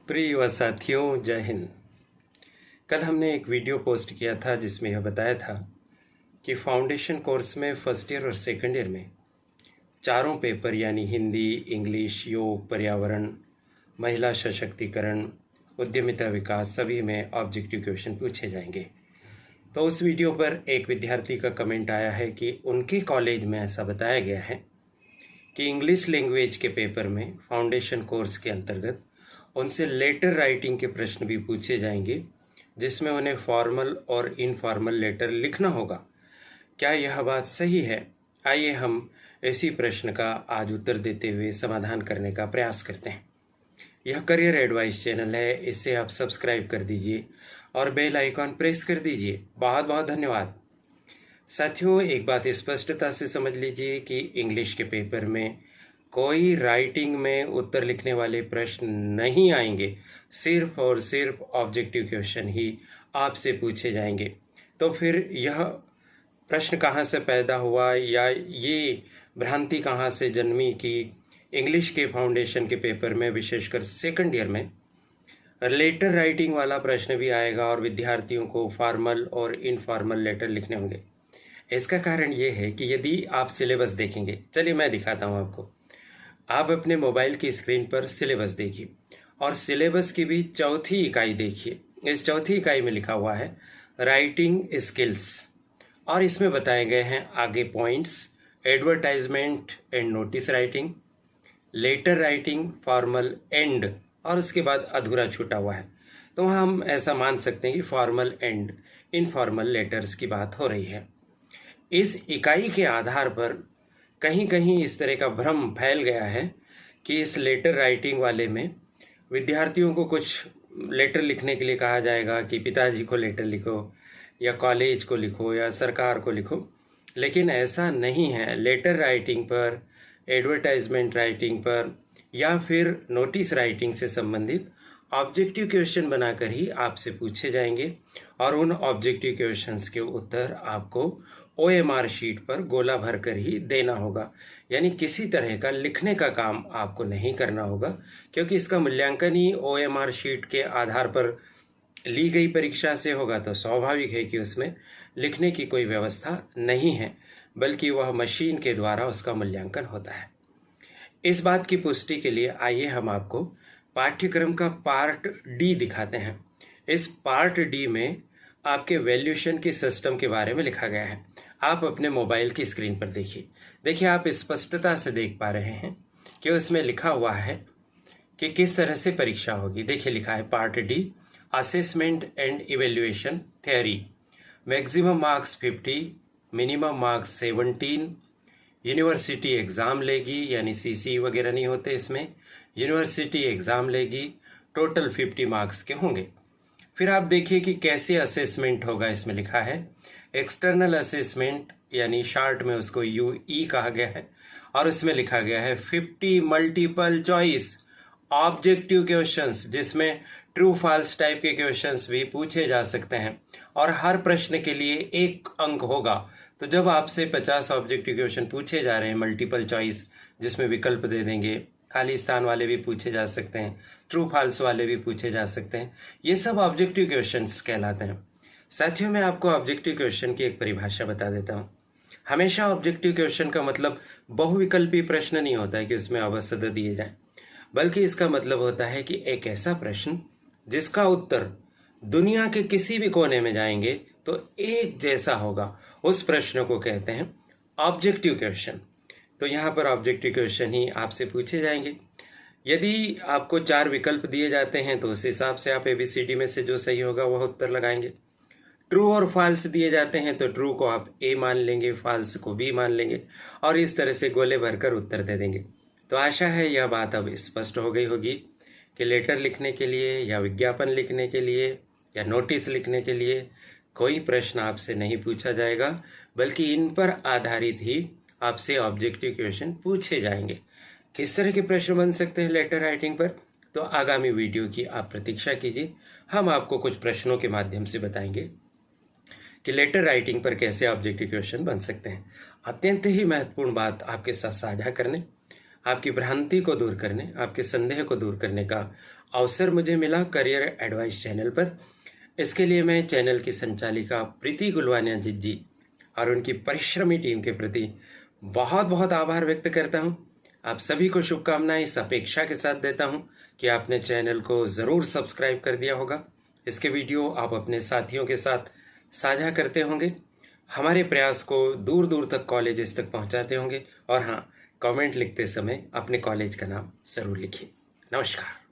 प्रिय युवा साथियों, जय हिंद। कल हमने एक वीडियो पोस्ट किया था जिसमें यह बताया था कि फाउंडेशन कोर्स में फर्स्ट ईयर और सेकंड ईयर में चारों पेपर यानी हिंदी, इंग्लिश, योग, पर्यावरण, महिला सशक्तिकरण, उद्यमिता विकास सभी में ऑब्जेक्टिव क्वेश्चन पूछे जाएंगे। तो उस वीडियो पर एक विद्यार्थी का कमेंट आया है कि उनके कॉलेज में ऐसा बताया गया है कि इंग्लिश लैंग्वेज के पेपर में फाउंडेशन कोर्स के अंतर्गत उनसे लेटर राइटिंग के प्रश्न भी पूछे जाएंगे जिसमें उन्हें फॉर्मल और इनफॉर्मल लेटर लिखना होगा। क्या यह बात सही है? आइए हम इसी प्रश्न का आज उत्तर देते हुए समाधान करने का प्रयास करते हैं। यह करियर एडवाइस चैनल है, इसे आप सब्सक्राइब कर दीजिए और बेल आइकॉन प्रेस कर दीजिए। बहुत बहुत धन्यवाद। साथियों, एक बात स्पष्टता से समझ लीजिए कि इंग्लिश के पेपर में कोई राइटिंग में उत्तर लिखने वाले प्रश्न नहीं आएंगे, सिर्फ और सिर्फ ऑब्जेक्टिव क्वेश्चन ही आपसे पूछे जाएंगे। तो फिर यह प्रश्न कहाँ से पैदा हुआ या ये भ्रांति कहाँ से जन्मी कि इंग्लिश के फाउंडेशन के पेपर में विशेषकर सेकंड ईयर में लेटर राइटिंग वाला प्रश्न भी आएगा और विद्यार्थियों को फॉर्मल और इनफॉर्मल लेटर लिखने होंगे। इसका कारण ये है कि यदि आप सिलेबस देखेंगे, चलिए मैं दिखाता हूँ आपको। आप अपने मोबाइल की स्क्रीन पर सिलेबस देखिए और सिलेबस की भी चौथी इकाई देखिए। इस चौथी इकाई में लिखा हुआ है राइटिंग स्किल्स और इसमें बताए गए हैं आगे points: advertisement and notice writing, letter writing, formal and, और उसके बाद अधूरा छूटा हुआ है। तो वहाँ हम ऐसा मान सकते हैं कि फॉर्मल एंड इनफॉर्मल लेटर्स की बात हो रही है। इस इकाई के आधार पर कहीं कहीं इस तरह का भ्रम फैल गया है कि इस लेटर राइटिंग वाले में विद्यार्थियों को कुछ लेटर लिखने के लिए कहा जाएगा कि पिताजी को लेटर लिखो या कॉलेज को लिखो या सरकार को लिखो, लेकिन ऐसा नहीं है। लेटर राइटिंग पर, एडवर्टाइजमेंट राइटिंग पर या फिर नोटिस राइटिंग से संबंधित ऑब्जेक्टिव क्वेश्चन बनाकर ही आपसे पूछे जाएंगे और उन ऑब्जेक्टिव क्वेश्चंस के उत्तर आपको OMR शीट पर गोला भरकर ही देना होगा। यानी किसी तरह का लिखने का काम आपको नहीं करना होगा, क्योंकि इसका मूल्यांकन ही OMR शीट के आधार पर ली गई परीक्षा से होगा। तो स्वाभाविक है कि उसमें लिखने की कोई व्यवस्था नहीं है, बल्कि वह मशीन के द्वारा उसका मूल्यांकन होता है। इस बात की पुष्टि के लिए आइए हम आपको पाठ्यक्रम का पार्ट डी दिखाते हैं। इस पार्ट डी में आपके वैल्यूएशन के सिस्टम के बारे में लिखा गया है। आप अपने मोबाइल की स्क्रीन पर देखिए आप स्पष्टता से देख पा रहे हैं कि उसमें लिखा हुआ है कि किस तरह से परीक्षा होगी। देखिए लिखा है part D, assessment and evaluation theory, maximum marks 50, minimum marks 17, university exam लेगी, यानी CC वगैरह नहीं होते इसमें, यूनिवर्सिटी एग्ज़ाम लेगी, टोटल 50 मार्क्स के होंगे। फिर आप देखिए कि कैसे असेसमेंट होगा। इसमें लिखा है एक्सटर्नल असेसमेंट, यानी शार्ट में उसको UE कहा गया है, और उसमें लिखा गया है 50 मल्टीपल चॉइस ऑब्जेक्टिव क्वेश्चंस, जिसमें ट्रू फॉल्स टाइप के क्वेश्चंस भी पूछे जा सकते हैं और हर प्रश्न के लिए 1 अंक होगा। तो जब आपसे 50 ऑब्जेक्टिव क्वेश्चन पूछे जा रहे हैं मल्टीपल चॉइस, जिसमें विकल्प दे देंगे, खाली स्थान वाले भी पूछे जा सकते हैं, ट्रू फॉल्स वाले भी पूछे जा सकते हैं, ये सब ऑब्जेक्टिव क्वेश्चंस कहलाते हैं। साथियों, मैं आपको ऑब्जेक्टिव क्वेश्चन की एक परिभाषा बता देता हूँ। हमेशा ऑब्जेक्टिव क्वेश्चन का मतलब बहुविकल्पी प्रश्न नहीं होता है कि उसमें अवसद दिए जाए, बल्कि इसका मतलब होता है कि एक ऐसा प्रश्न जिसका उत्तर दुनिया के किसी भी कोने में जाएंगे तो एक जैसा होगा, उस प्रश्न को कहते हैं ऑब्जेक्टिव क्वेश्चन। तो यहाँ पर ऑब्जेक्टिव क्वेश्चन ही आपसे पूछे जाएंगे। यदि आपको 4 विकल्प दिए जाते हैं तो उस हिसाब से आप ABCD में से जो सही होगा वह उत्तर लगाएंगे। ट्रू और फॉल्स दिए जाते हैं तो ट्रू को आप A मान लेंगे, फॉल्स को B मान लेंगे और इस तरह से गोले भरकर उत्तर दे देंगे। तो आशा है यह बात अब स्पष्ट हो गई होगी कि लेटर लिखने के लिए या विज्ञापन लिखने के लिए या नोटिस लिखने के लिए कोई प्रश्न आपसे नहीं पूछा जाएगा, बल्कि इन पर आधारित ही आपसे ऑब्जेक्टिव क्वेश्चन पूछे जाएंगे। किस तरह के प्रश्न बन सकते हैं लेटर राइटिंग पर, तो आगामी वीडियो की आप प्रतीक्षा कीजिए। हम आपको कुछ प्रश्नों के माध्यम से बताएंगे कि लेटर राइटिंग पर कैसे ऑब्जेक्टिव क्वेश्चन बन सकते हैं। अत्यंत ही महत्वपूर्ण बात आपके साथ साझा करने, आपकी भ्रांति को दूर करने, आपके संदेह को दूर करने का अवसर मुझे मिला करियर एडवाइस चैनल पर। इसके लिए मैं चैनल की संचालिका प्रीति गुलवानिया जी और उनकी परिश्रमी टीम के प्रति बहुत बहुत आभार व्यक्त करता हूं। आप सभी को शुभकामनाएं इस अपेक्षा के साथ देता हूं कि आपने चैनल को ज़रूर सब्सक्राइब कर दिया होगा। इसके वीडियो आप अपने साथियों के साथ साझा करते होंगे, हमारे प्रयास को दूर दूर तक कॉलेजेस तक पहुंचाते होंगे। और हाँ, कमेंट लिखते समय अपने कॉलेज का नाम ज़रूर लिखिए। नमस्कार।